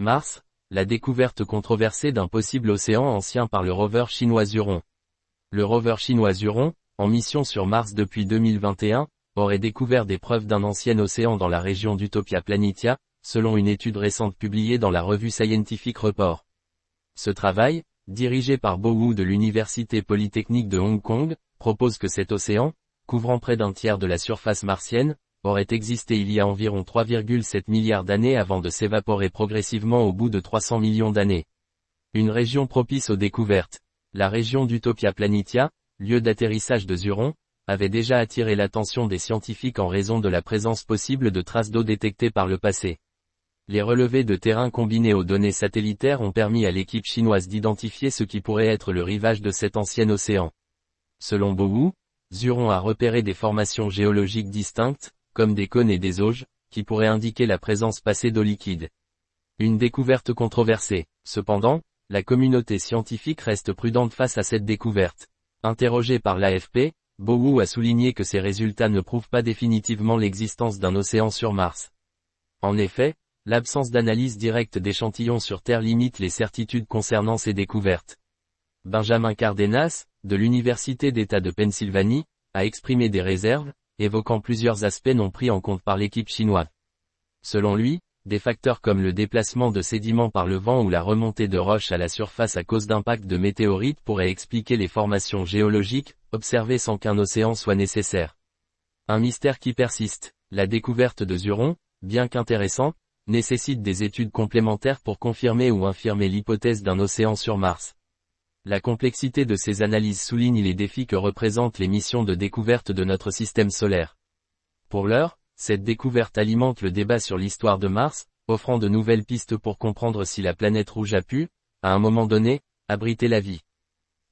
Mars, la découverte controversée d'un possible océan ancien par le rover chinois Zhurong. Le rover chinois Zhurong, en mission sur Mars depuis 2021, aurait découvert des preuves d'un ancien océan dans la région d'Utopia Planitia, selon une étude récente publiée dans la revue Scientific Report. Ce travail, dirigé par Bo Wu de l'Université Polytechnique de Hong Kong, propose que cet océan, couvrant près d'un tiers de la surface martienne, aurait existé il y a environ 3,7 milliards d'années avant de s'évaporer progressivement au bout de 300 millions d'années. Une région propice aux découvertes. La région d'Utopia Planitia, lieu d'atterrissage de Zhurong, avait déjà attiré l'attention des scientifiques en raison de la présence possible de traces d'eau détectées par le passé. Les relevés de terrain combinés aux données satellitaires ont permis à l'équipe chinoise d'identifier ce qui pourrait être le rivage de cet ancien océan. Selon Bo Wu, Zhurong a repéré des formations géologiques distinctes, comme des cônes et des auges, qui pourraient indiquer la présence passée d'eau liquide. Une découverte controversée. Cependant, la communauté scientifique reste prudente face à cette découverte. Interrogé par l'AFP, Bo Wu a souligné que ces résultats ne prouvent pas définitivement l'existence d'un océan sur Mars. En effet, l'absence d'analyse directe d'échantillons sur Terre limite les certitudes concernant ces découvertes. Benjamin Cardenas, de l'Université d'État de Pennsylvanie, a exprimé des réserves, évoquant plusieurs aspects non pris en compte par l'équipe chinoise. Selon lui, des facteurs comme le déplacement de sédiments par le vent ou la remontée de roches à la surface à cause d'impacts de météorites pourraient expliquer les formations géologiques, observées sans qu'un océan soit nécessaire. Un mystère qui persiste. La découverte de Zhurong, bien qu'intéressant, nécessite des études complémentaires pour confirmer ou infirmer l'hypothèse d'un océan sur Mars. La complexité de ces analyses souligne les défis que représentent les missions de découverte de notre système solaire. Pour l'heure, cette découverte alimente le débat sur l'histoire de Mars, offrant de nouvelles pistes pour comprendre si la planète rouge a pu, à un moment donné, abriter la vie.